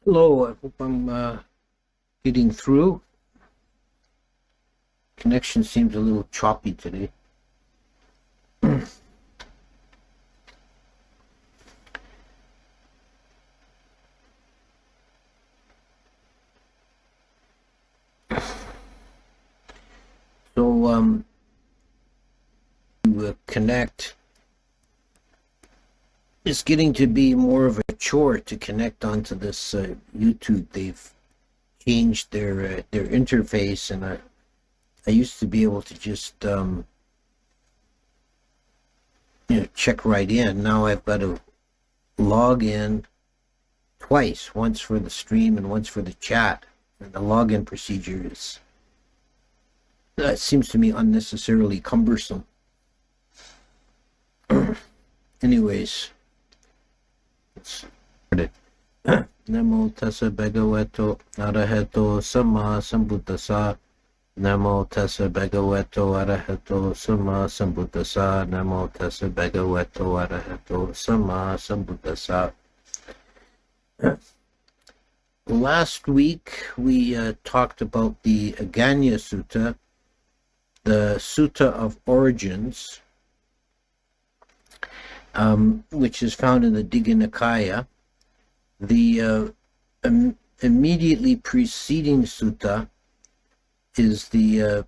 Hello, I hope I'm getting through. Connection seems a little choppy today. So, to connect, it's getting to be more of a chore to connect onto this YouTube. They've changed their interface, and I used to be able to just check right in. Now I've got to log in twice, once for the stream and once for the chat. And the login procedure is, that seems to me unnecessarily cumbersome. Anyways, let's start it. Namo tassa bhagavato arahato sama sambuddhassa. Namo tassa bhagavato arahato sama sambuddhassa. Namo tassa bhagavato arahato sama sambuddhassa. Last week we talked about the Aganya Sutta, the Sutta of Origins, which is found in the Digha Nikaya. The immediately preceding sutta is the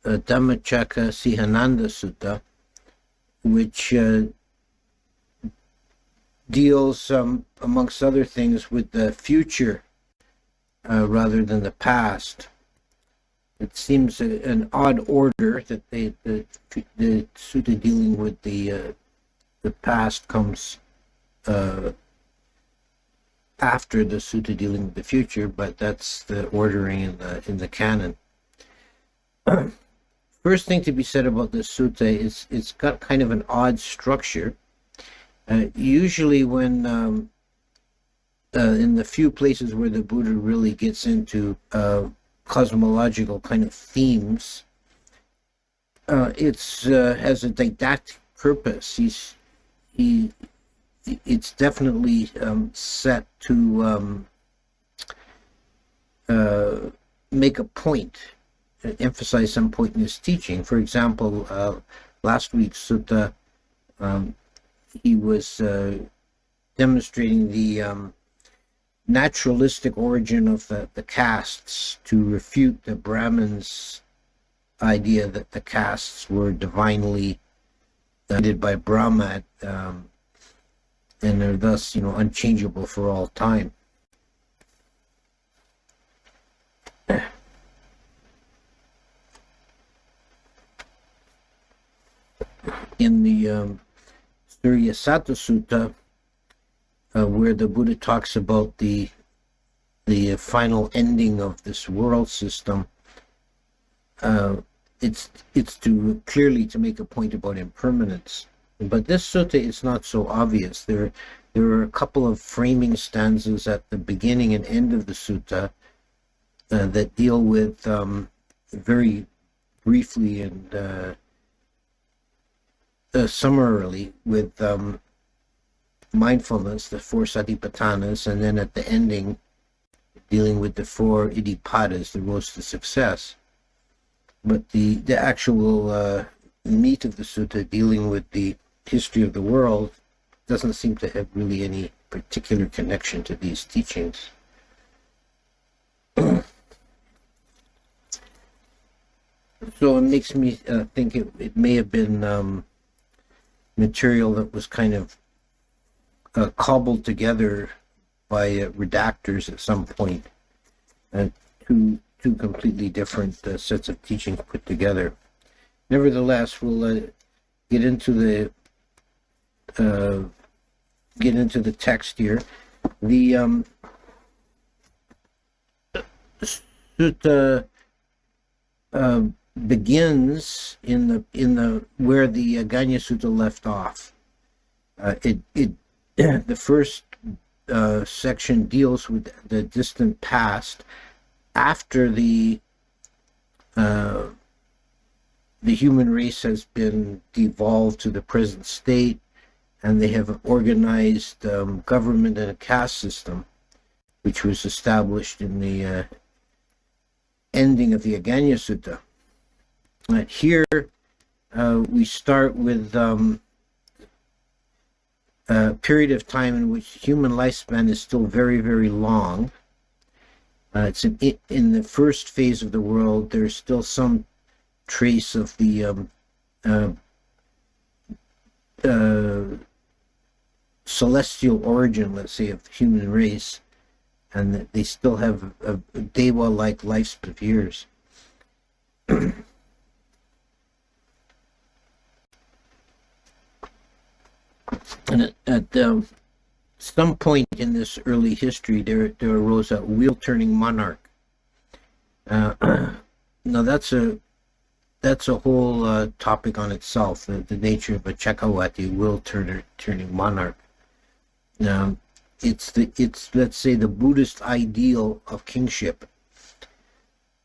Dhammacakka Sihananda Sutta, which deals, amongst other things, with the future rather than the past. It seems an odd order that the sutta dealing with the past comes after the sutta dealing with the future, but that's the ordering in the canon. First thing to be said about this sutta is it's got kind of an odd structure. Usually when in the few places where the Buddha really gets into cosmological kind of themes, it's has a didactic purpose. It's definitely set to make a point, emphasize some point in his teaching. For example, last week's sutta, he was demonstrating the naturalistic origin of the castes to refute the Brahmins' idea that the castes were divinely created by Brahma, and are thus, unchangeable for all time. In the Suryasata Sutta, where the Buddha talks about the final ending of this world system, it's clearly to make a point about impermanence. But this sutta is not so obvious. There are a couple of framing stanzas at the beginning and end of the sutta that deal with, very briefly and summarily, with mindfulness, the four satipatthanas, and then at the ending dealing with the four iddhipadas, the roads to success. But the actual meat of the sutta, dealing with the history of the world, doesn't seem to have really any particular connection to these teachings. So it makes me think it may have been material that was kind of cobbled together by redactors at some point, two completely different sets of teachings put together. Nevertheless, we'll get into the text here. The sutta begins in the where the Aganya Sutta left off. The first section deals with the distant past, after the human race has been devolved to the present state, and they have organized government and a caste system. which was established in the ending of the Aganya Sutta. Here we start with a period of time in which human lifespan is still very, very long. It's in the first phase of the world. There's still some trace of the celestial origin, let's say, of the human race, and that they still have a Dewa-like lifespan of years. And at some point in this early history, there arose a wheel-turning monarch. Now that's a whole topic on itself, the nature of a Chakravarti, wheel-turning monarch. It's let's say the Buddhist ideal of kingship,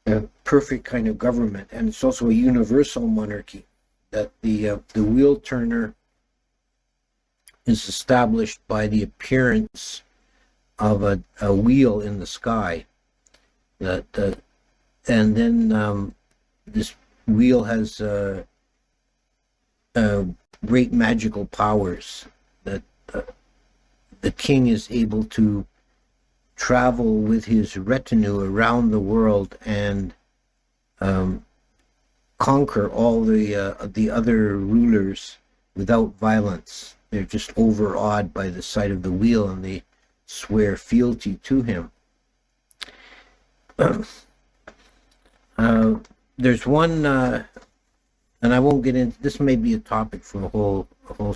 a perfect kind of government, and it's also a universal monarchy, that the wheel turner is established by the appearance of a wheel in the sky, and then this wheel has great magical powers, that the king is able to travel with his retinue around the world and conquer all the other rulers without violence. They're just overawed by the sight of the wheel, and they swear fealty to him. There's one, and I won't get into this. May be a topic for a whole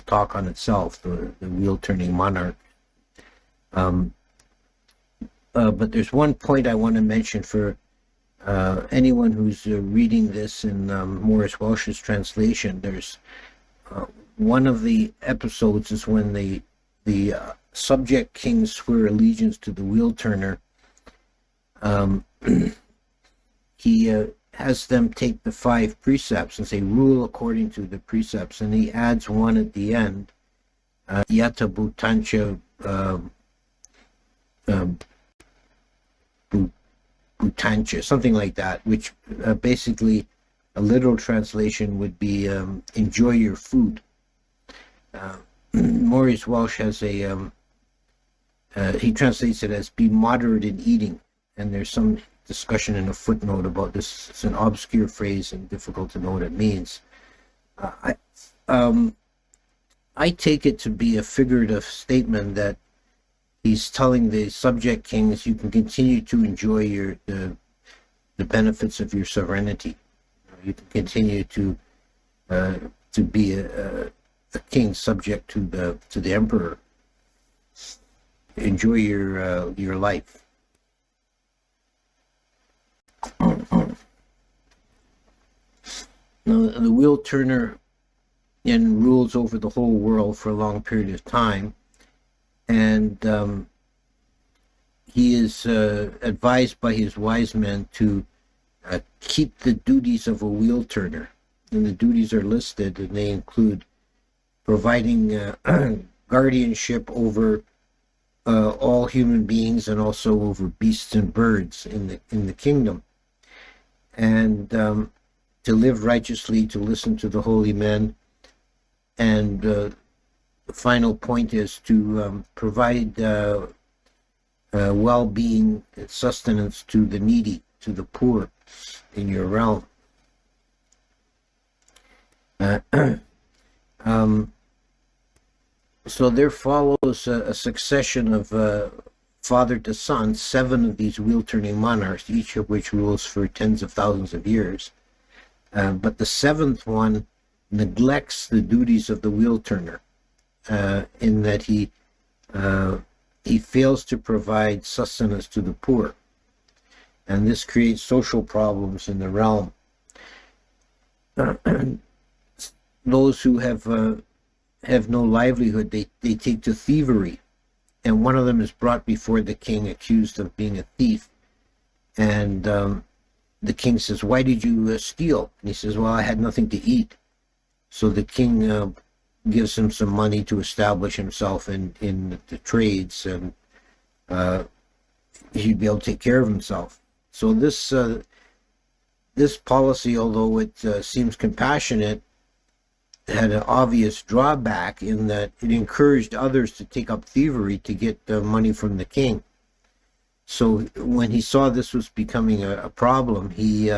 talk on itself. The wheel-turning monarch. But there's one point I want to mention for anyone who's reading this in Maurice Welsh's translation. There's one of the episodes is when the subject kings swear allegiance to the wheel turner. He has them take the 5 precepts and say, rule according to the precepts, and he adds one at the end, yata bhutancha bhutancha, something like that, which basically a literal translation would be enjoy your food. Maurice Welsh has he translates it as be moderate in eating, and there's some discussion in a footnote about this. It's an obscure phrase and difficult to know what it means. I take it to be a figurative statement that he's telling the subject kings you can continue to enjoy the benefits of your sovereignty. You can continue to be a king subject to the emperor. Enjoy your life. Now, the wheel turner then rules over the whole world for a long period of time, and he is advised by his wise men to keep the duties of a wheel turner, and the duties are listed, and they include providing guardianship over all human beings and also over beasts and birds in the kingdom, and to live righteously, to listen to the holy men, and the final point is to provide well-being and sustenance to the needy, to the poor in your realm. So there follows a succession of father to son, 7 of these wheel-turning monarchs, each of which rules for tens of thousands of years. But the 7th one neglects the duties of the wheel turner, in that he fails to provide sustenance to the poor, and this creates social problems in the realm. Those who have no livelihood, they take to thievery, and one of them is brought before the king accused of being a thief, and the king says, "Why did you steal?" And he says, "Well, I had nothing to eat." So the king gives him some money to establish himself in the trades, and he'd be able to take care of himself. So this policy, although it seems compassionate, had an obvious drawback in that it encouraged others to take up thievery to get money from the king. So when he saw this was becoming a problem, he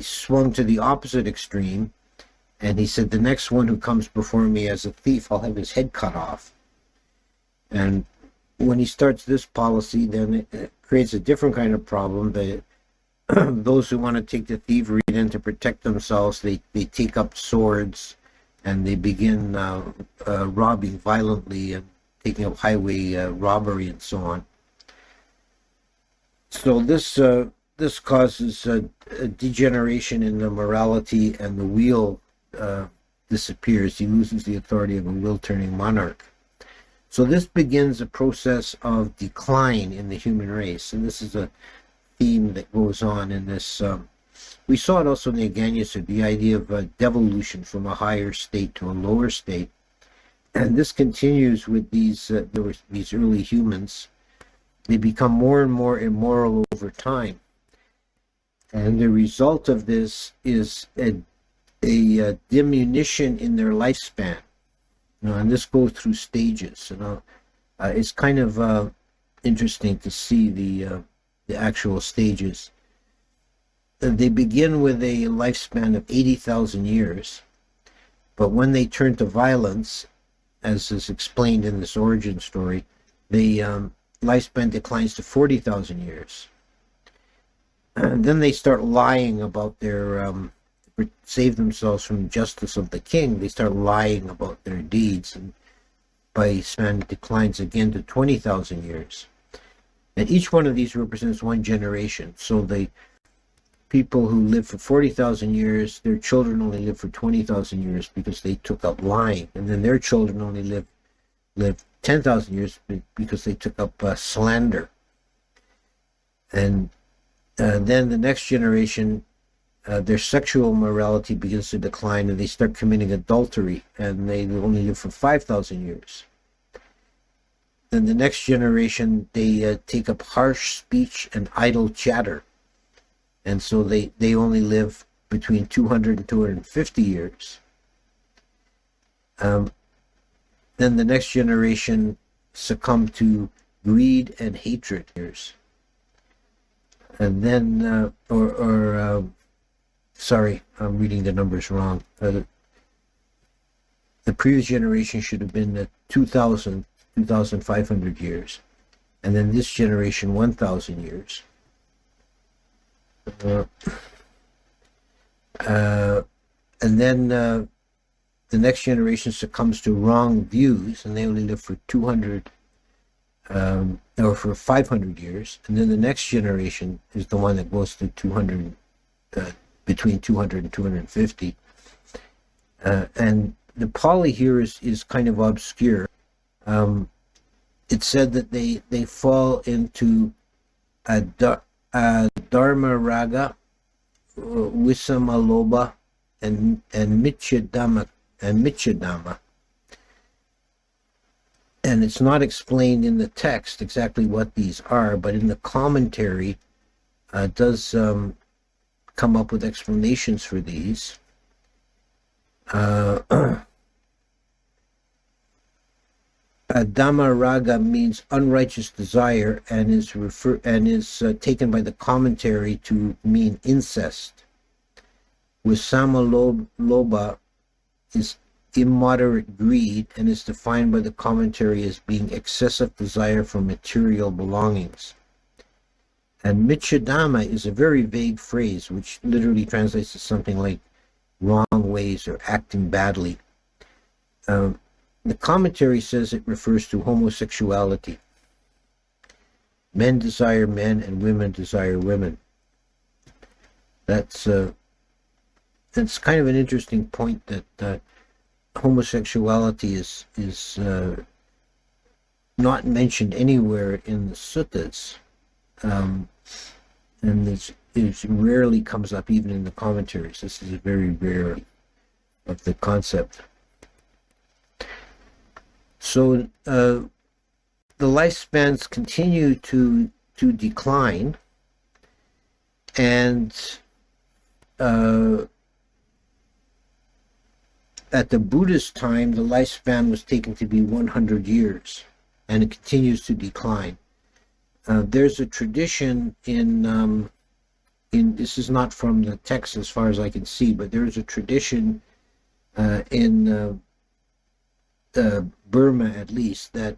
swung to the opposite extreme, and he said, the next one who comes before me as a thief, I'll have his head cut off. And when he starts this policy, then it creates a different kind of problem. That those who want to take the thievery, then to protect themselves, they take up swords and they begin robbing violently and taking up highway robbery and so on. So this causes a degeneration in the morality, and the wheel disappears. He loses the authority of a wheel-turning monarch. So this begins a process of decline in the human race, and this is a theme that goes on in this. We saw it also in the Ajahn Sutta, the idea of devolution from a higher state to a lower state, and this continues with these early humans. They become more and more immoral over time, and the result of this is a diminution in their lifespan. And this goes through stages. It's kind of interesting to see the actual stages. They begin with a lifespan of 80,000 years, but when they turn to violence, as is explained in this origin story, the lifespan declines to 40,000 years. And then they start lying about their save themselves from the justice of the king. They start lying about their deeds, and by span it declines again to 20,000 years. And each one of these represents one generation. So the people who live for 40,000 years, their children only live for 20,000 years because they took up lying, and then their children only live 10,000 years because they took up slander. And then the next generation, their sexual morality begins to decline, and they start committing adultery, and they only live for 5,000 years. Then the next generation, they take up harsh speech and idle chatter, and so they only live between 200 and 250 years. Then the next generation succumb to greed and hatred years. And then, sorry, I'm reading the numbers wrong. The previous generation should have been 2,500 years. And then this generation, 1,000 years. And then the next generation succumbs to wrong views, and they only live for 200 or for 500 years. And then the next generation is the one that goes to 200, between 200 and 250. And the Pali here is kind of obscure. It said that they fall into a dharma raga, visamaloba, and michadhamma. And it's not explained in the text exactly what these are, but in the commentary does come up with explanations for these. Dhamma raga means unrighteous desire, and is taken by the commentary to mean incest. Visamaloba is immoderate greed, and is defined by the commentary as being excessive desire for material belongings. And michadhamma is a very vague phrase, which literally translates to something like wrong ways or acting badly. The commentary says it refers to homosexuality. Men desire men and women desire women. That's kind of an interesting point, that homosexuality is not mentioned anywhere in the suttas, and it rarely comes up even in the commentaries. This is a very rare of the concept. So the lifespans continue to to decline, and at the Buddhist time, the lifespan was taken to be 100 years, and it continues to decline. There's a tradition in this is not from the text as far as I can see, but there's a tradition in Burma, at least, that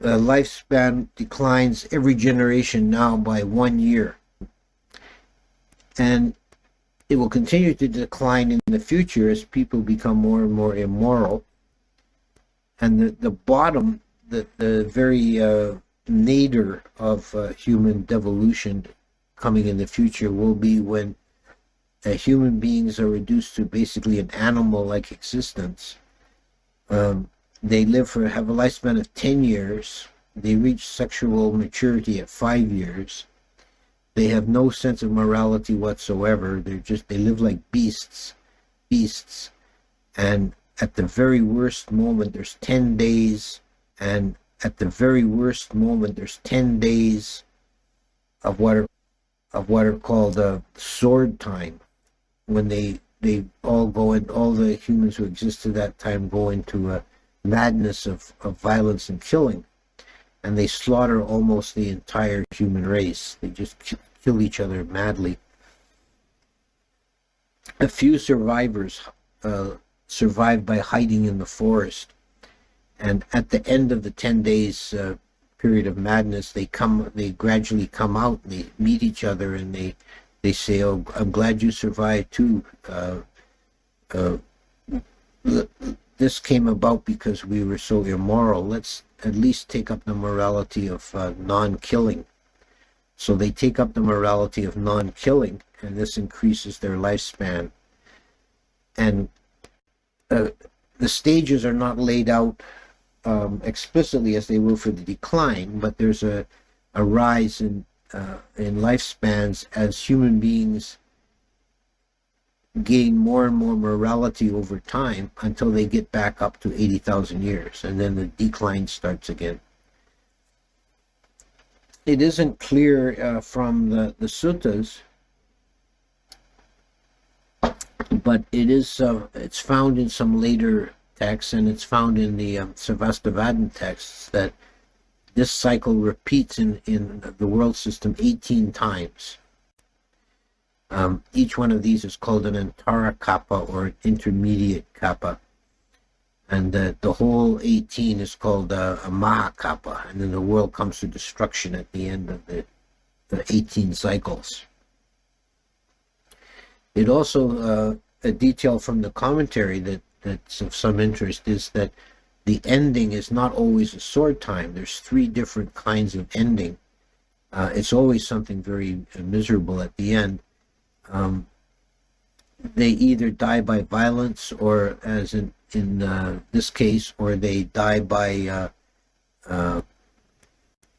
lifespan declines every generation now by 1 year, and it will continue to decline in the future as people become more and more immoral. And the bottom, the very nadir of human devolution coming in the future will be when human beings are reduced to basically an animal-like existence. They have a lifespan of 10 years. They reach sexual maturity at 5 years. They have no sense of morality whatsoever. They live like beasts. And at the very worst moment, there's 10 days. And at the very worst moment, there's 10 days of what are called sword time, when they all go in, all the humans who exist at that time go into a madness of violence and killing, and they slaughter almost the entire human race. They just kill each other madly. A few survivors survived by hiding in the forest, and at the end of the 10 days period of madness, they gradually come out, and they meet each other, and they say, "Oh, I'm glad you survived too. This came about because we were so immoral. Let's at least take up the morality of non-killing." So they take up the morality of non-killing, and this increases their lifespan. And the stages are not laid out explicitly as they will for the decline, but there's a rise in lifespans as human beings gain more and more morality over time until they get back up to 80,000 years, and then the decline starts again. It isn't clear from the suttas, but it's found in some later texts, and it's found in the Sarvastivadin texts, that this cycle repeats in the world system 18 times. Each one of these is called an Antara Kappa, or an intermediate Kappa. And the whole 18 is called a Maha Kappa. And then the world comes to destruction at the end of the 18 cycles. It also, a detail from the commentary that's of some interest is that the ending is not always a sword time. There's 3 different kinds of ending. It's always something very miserable at the end. They either die by violence, or as in this case, or they die by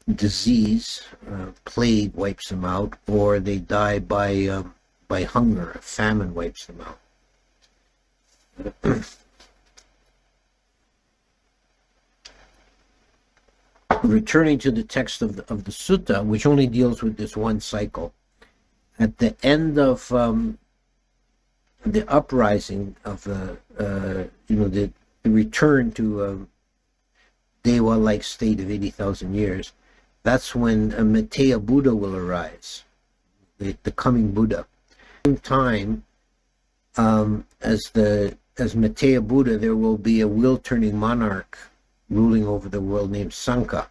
disease, plague wipes them out, or they die by hunger, famine wipes them out. Returning to the text of the sutta, which only deals with this one cycle, at the end of the uprising of the return to a Dewa-like state of 80,000 years, that's when a Maitreya Buddha will arise, the coming Buddha. At the same time, as Maitreya Buddha, there will be a wheel-turning monarch ruling over the world named Sankha.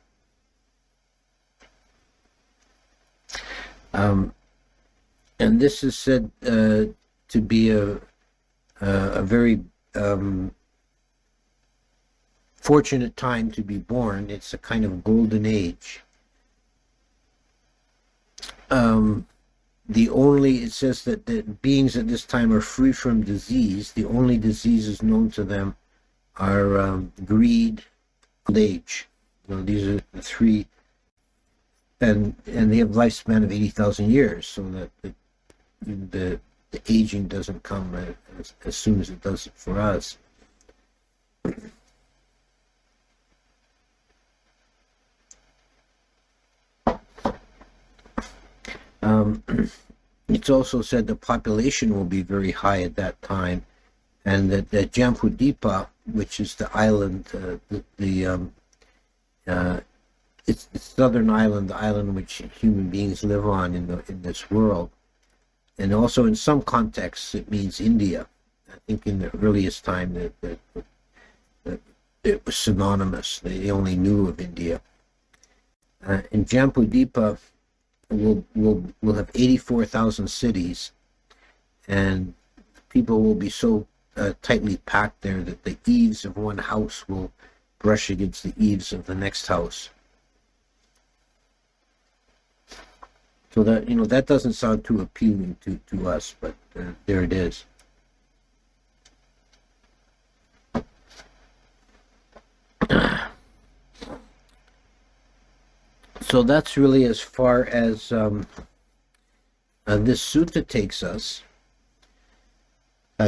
And this is said to be a very fortunate time to be born. It's a kind of golden age. It says that the beings at this time are free from disease. The only diseases known to them are greed, old age. These are the 3, and they have a lifespan of 80,000 years, so that the aging doesn't come as soon as it does for us. It's also said the population will be very high at that time, and that Jambudipa, which is the island, it's the southern island, the island which human beings live on in this world, and also in some contexts it means India. I think in the earliest time that it was synonymous. They only knew of India. In Jambudipa, we'll have 84,000 cities, and people will be so tightly packed there that the eaves of one house will brush against the eaves of the next house. So that, that doesn't sound too appealing to us, but there it is. So that's really as far as this sutta takes us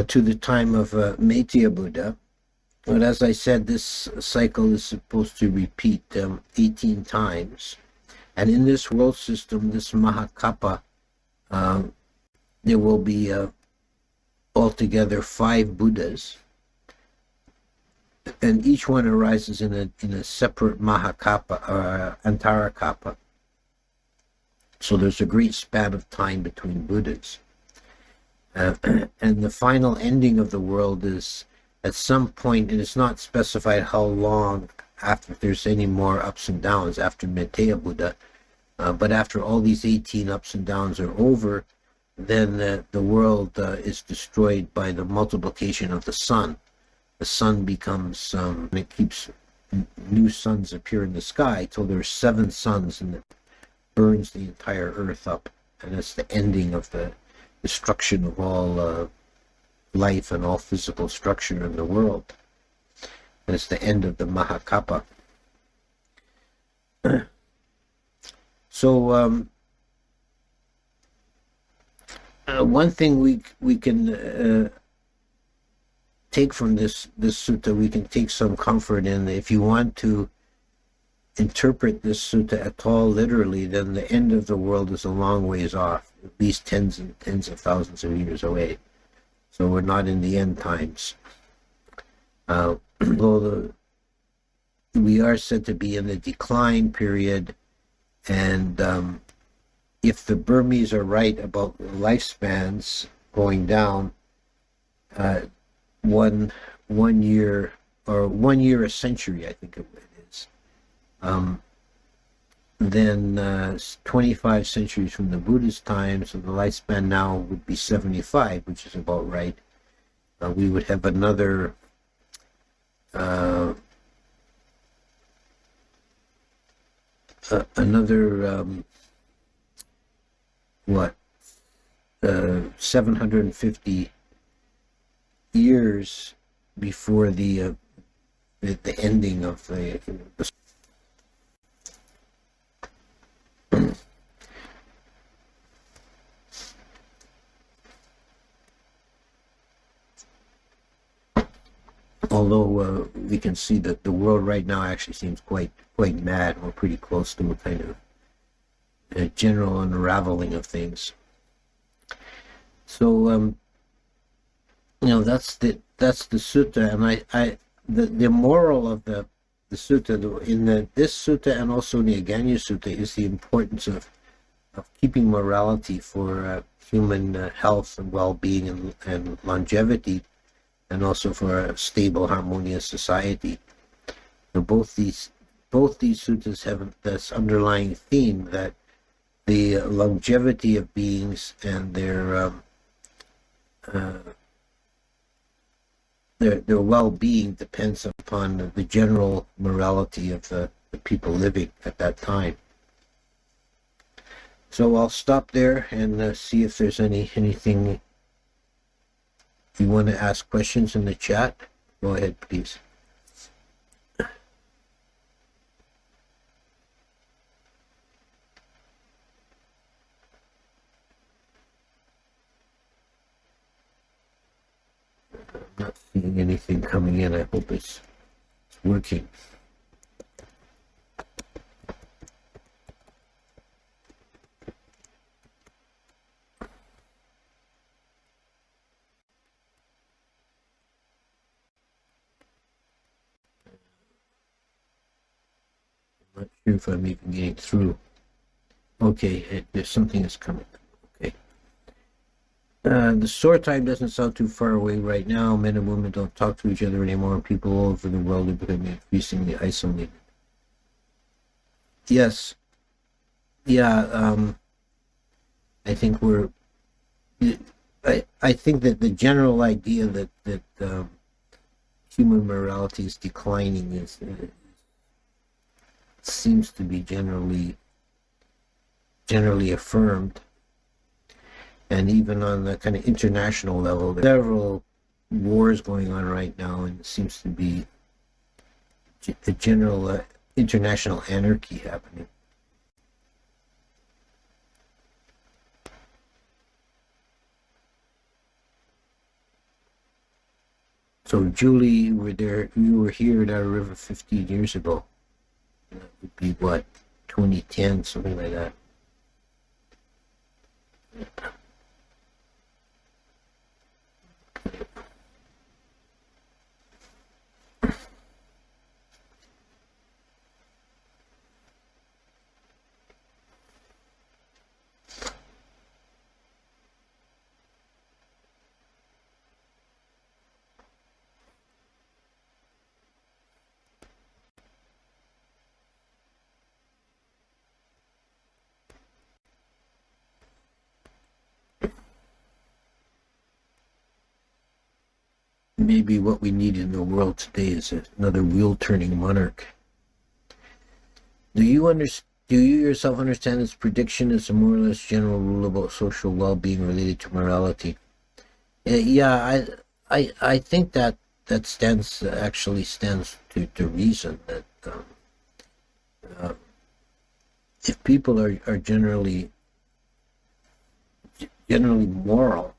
to the time of Maitreya Buddha. But as I said, this cycle is supposed to repeat 18 times. And in this world system, this Mahakappa, there will be altogether 5 Buddhas. And each one arises in a separate Mahakappa or Antarakappa. So there's a great span of time between Buddhas. And the final ending of the world is at some point, and it's not specified how long after there's any more ups and downs after Maitreya Buddha, but after all these 18 ups and downs are over, then the world is destroyed by the multiplication of the sun. The sun becomes, and it keeps new suns appear in the sky till there's 7 suns, and it burns the entire earth up, and it's the ending of the destruction of all life and all physical structure in the world. And it's the end of the Mahakappa. So one thing we can take from this sutta, we can take some comfort in. If you want to interpret this sutta at all literally, then the end of the world is a long ways off, at least tens and tens of thousands of years away. So we're not in the end times. Although we are said to be in the decline period, and if the Burmese are right about lifespans going down, 1 year or 1 year a century, I think it is. Then 25 centuries from the Buddha's time, so the lifespan now would be 75, which is about right. We would have another what 750 years before the ending of the although we can see that the world right now actually seems quite mad. We're pretty close to a kind of a general unraveling of things. So that's the sutta, and the moral of the sutta in this sutta and also in the Aganya Sutta is the importance of keeping morality for human health and well-being and longevity, and also for a stable, harmonious society. So both these suttas have this underlying theme that the longevity of beings and their well-being depends upon the general morality of the people living at that time. So I'll stop there and see if there's anything you want to ask questions in the chat. Go ahead, please. I'm not seeing anything coming in. I hope it's working. sure if I'm even getting through. Okay, there's something that's coming. Okay. The SOAR time doesn't sound too far away right now. Men and women don't talk to each other anymore, and people all over the world are becoming increasingly isolated. Yes. Yeah, I think I think that the general idea that human morality is declining seems to be generally affirmed, and even on the kind of international level, there are several wars going on right now, and it seems to be a general international anarchy happening. So, Julie, you were here at our river 15 years ago. That would be what, 2010, something like that. Maybe what we need in the world today is another wheel-turning monarch. Do you yourself understand this prediction as a more or less general rule about social well-being related to morality? Yeah, I think that actually stands to reason that if people are generally moral,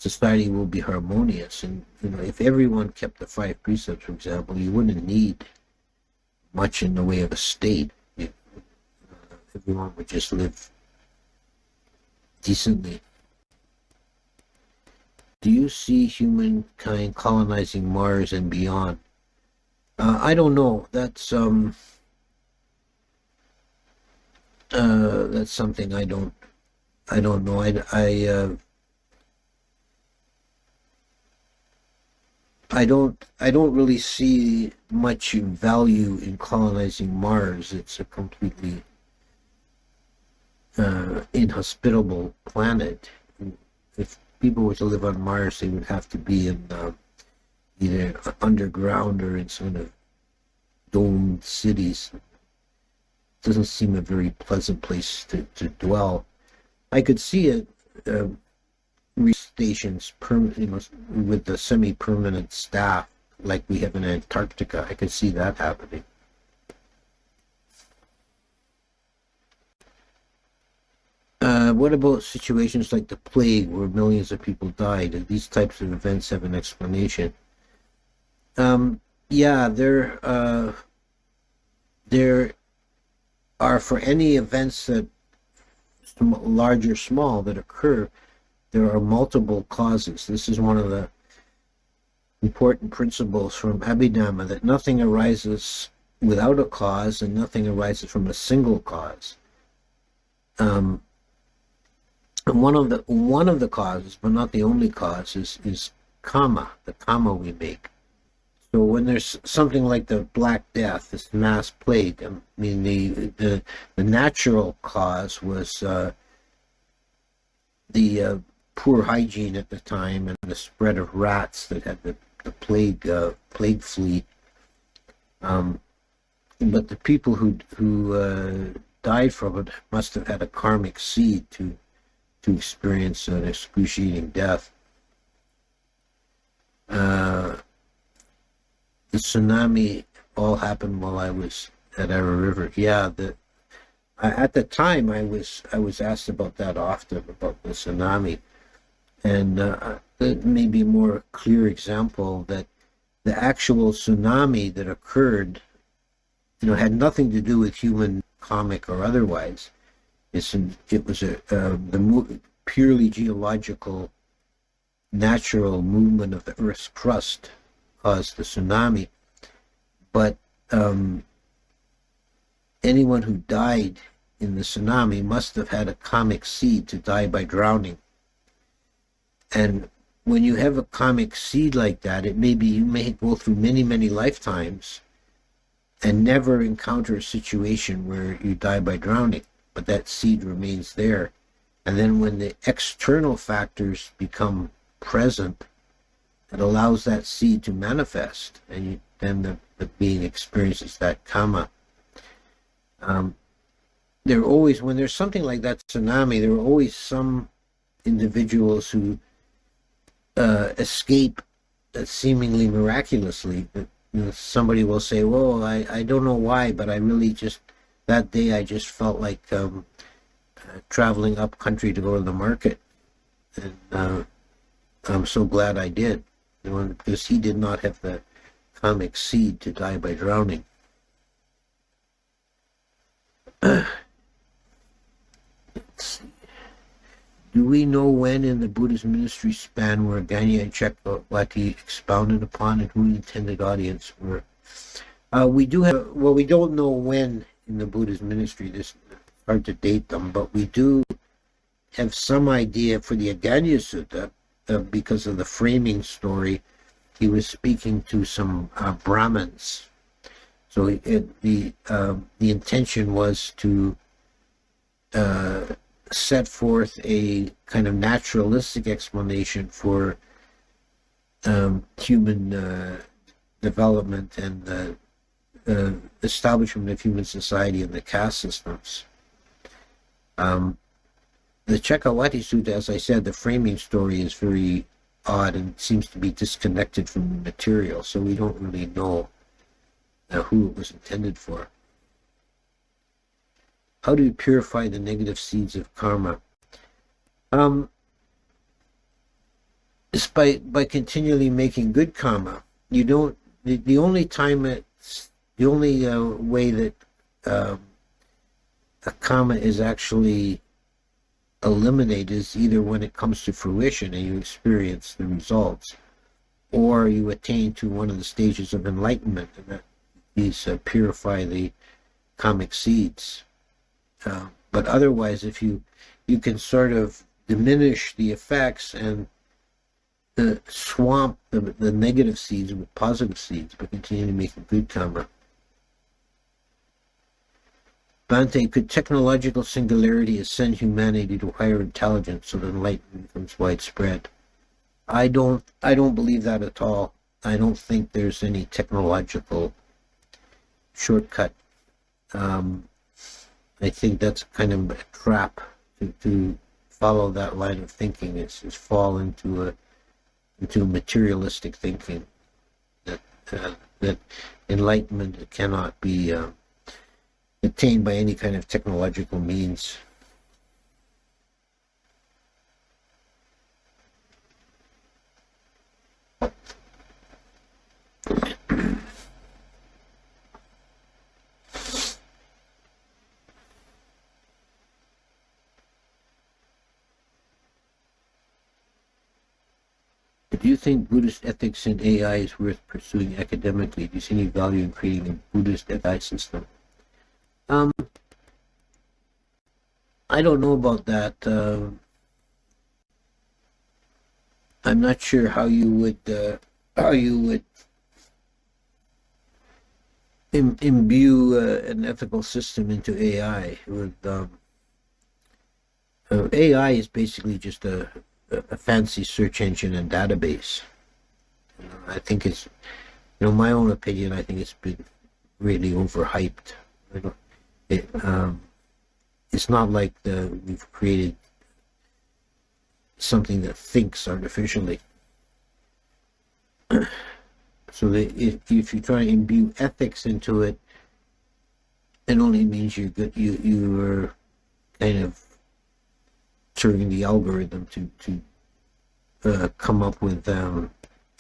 society will be harmonious. And if everyone kept the 5 precepts, for example, you wouldn't need much in the way of a state. Everyone would just live decently. Do you see humankind colonizing Mars and beyond? I don't know. That's something I don't know. I don't really see much value in colonizing Mars. It's a completely inhospitable planet. If people were to live on Mars, they would have to be in either underground or in sort of domed cities. It doesn't seem a very pleasant place to dwell. I could see it. Stations with the semi-permanent staff like we have in Antarctica. I could see that happening. What about situations like the plague where millions of people died? Do these types of events have an explanation? Yeah, there are, for any events that large or small that occur, there are multiple causes. This is one of the important principles from Abhidhamma, that nothing arises without a cause and nothing arises from a single cause. And one of the causes, but not the only cause, is karma, the karma we make. So when there's something like the Black Death, this mass plague, I mean the natural cause was the poor hygiene at the time and the spread of rats that had the plague flea. But the people who died from it must have had a karmic seed to experience an excruciating death. The tsunami all happened while I was at Arrow River. Yeah, at the time I was asked about that often, about the tsunami, and it may be a more clear example that the actual tsunami that occurred, had nothing to do with human comic or otherwise. It was the purely geological, natural movement of the Earth's crust caused the tsunami. But anyone who died in the tsunami must have had a karmic seed to die by drowning. And when you have a karmic seed like that, it may be you may go through many, many lifetimes and never encounter a situation where you die by drowning, but that seed remains there. And then when the external factors become present, it allows that seed to manifest, and then the being experiences that karma. There are always, when there's something like that tsunami, there are always some individuals who escape seemingly miraculously. Somebody will say, well, I don't know why, but I really just, that day I just felt like traveling up country to go to the market. And I'm so glad I did, because he did not have the karmic seed to die by drowning. Let's see. Do we know when in the Buddhist ministry span were Ganya and Chakravarti expounded upon, and who the intended audience were? We do have, well, we don't know when in the Buddhist ministry. This is hard to date them, but we do have some idea for the Aganya Sutta, because of the framing story. He was speaking to some Brahmins. So the intention was to set forth a kind of naturalistic explanation for human development and the establishment of human society and the caste systems. The Chakravarti Sutta, as I said, the framing story is very odd and seems to be disconnected from the material, so we don't really know who it was intended for. How do you purify the negative seeds of karma? It's by continually making good karma. You don't. The only time the only way that a karma is actually eliminated is either when it comes to fruition and you experience the results, or you attain to one of the stages of enlightenment, and that these purify the karmic seeds. But otherwise, if you can sort of diminish the effects and swamp the negative seeds with positive seeds by continuing to make a good karma. Bhante, could technological singularity ascend humanity to higher intelligence so that enlightenment becomes widespread? I don't believe that at all. I don't think there's any technological shortcut. I think that's kind of a trap to follow that line of thinking. It's just fall into materialistic thinking that enlightenment cannot be attained by any kind of technological means. Do you think Buddhist ethics in AI is worth pursuing academically? Do you see any value in creating a Buddhist AI system? I don't know about that. I'm not sure how you would imbue an ethical system into AI. AI is basically just a fancy search engine and database. I think it's, my own opinion, I think it's been really overhyped. It's not like we've created something that thinks artificially. So that if you try to imbue ethics into it, it only means you are kind of serving the algorithm to come up with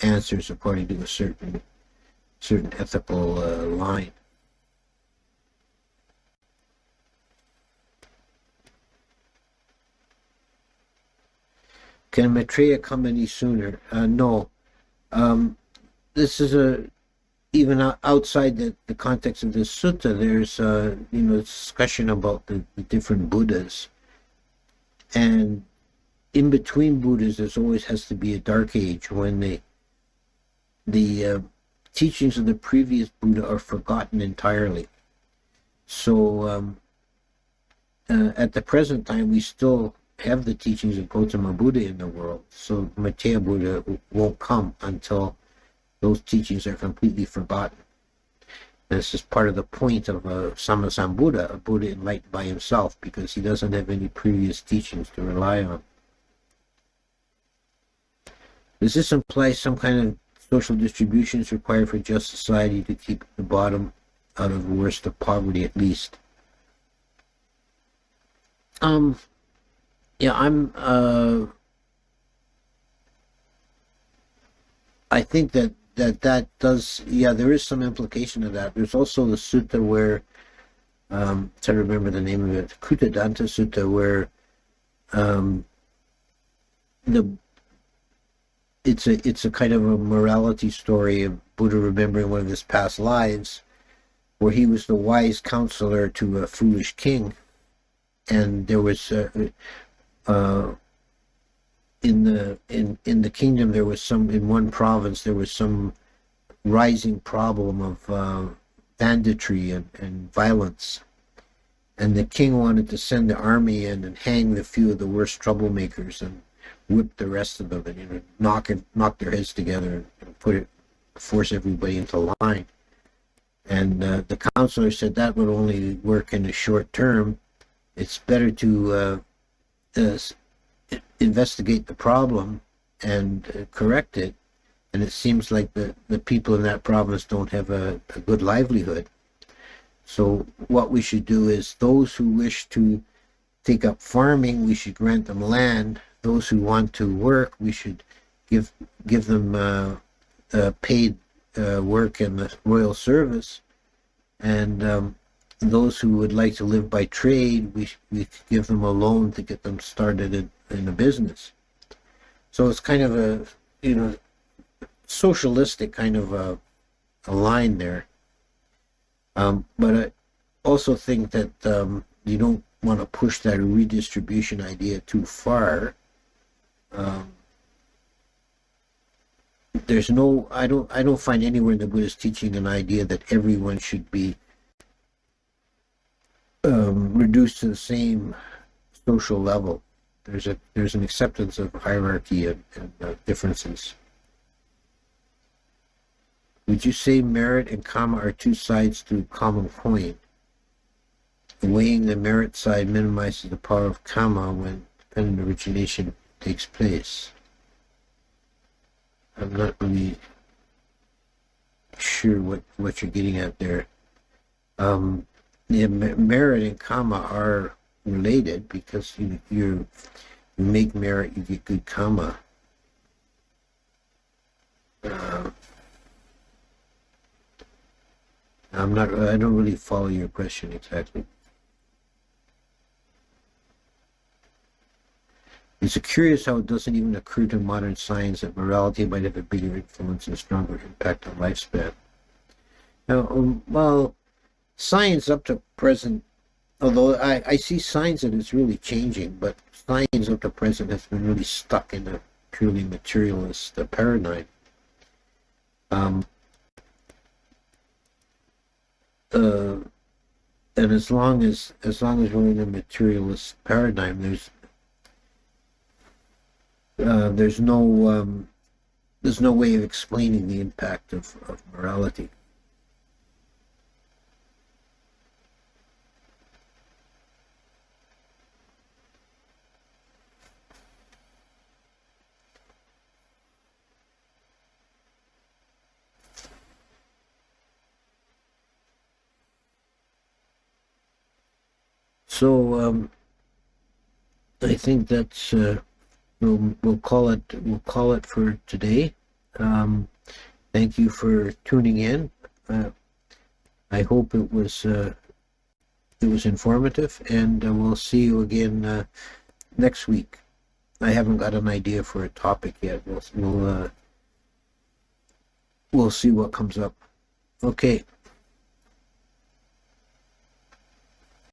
answers according to a certain ethical line. Can Maitreya come any sooner? No. This is even outside the context of this sutta, there's discussion about the different Buddhas, and in between Buddhas, there's always has to be a dark age when the teachings of the previous Buddha are forgotten entirely. So at the present time, we still have the teachings of Gautama Buddha in the world. So Maitreya Buddha won't come until those teachings are completely forgotten. And this is part of the point of a Sammasambuddha, a Buddha enlightened by himself, because he doesn't have any previous teachings to rely on. Does this imply some kind of social distribution is required for just society to keep the bottom out of the worst of poverty, at least? I think that does, there is some implication of that. There's also the sutta where, trying to remember the name of it, Kuttadanta Sutta, where it's a kind of a morality story of Buddha remembering one of his past lives, where he was the wise counselor to a foolish king, and there was in the kingdom, there was in one province there was some rising problem of banditry and violence, and the king wanted to send the army in and hang the few of the worst troublemakers and whip the rest of them, and knock their heads together and force everybody into line. And the counselor said that would only work in the short term. It's better to investigate the problem and correct it. And it seems like the people in that province don't have a good livelihood. So what we should do is, those who wish to take up farming, we should grant them land. Those who want to work, we should give them paid work in the royal service. And those who would like to live by trade, we give them a loan to get them started in a business. So it's kind of a socialistic kind of a line there. But I also think that you don't want to push that redistribution idea too far. I don't find anywhere in the Buddhist teaching an idea that everyone should be reduced to the same social level. There's an acceptance of hierarchy and differences. Would you say merit and karma are two sides to a common coin? Weighing the merit side minimizes the power of karma when dependent origination takes place. I'm not really sure what you're getting at there. Merit and karma are related, because you make merit, you get good karma. I don't really follow your question exactly. It's curious how it doesn't even occur to modern science that morality might have a bigger influence and stronger impact on lifespan. Now, well, science up to present, although I see signs that it's really changing, but science up to present has been really stuck in a purely materialist paradigm. And as long as we're in a materialist paradigm, there's no way of explaining the impact of morality. So I think that's we'll call it for today. Thank you for tuning in. I hope it was informative, and we'll see you again next week. I haven't got an idea for a topic yet. We'll see what comes up. Okay.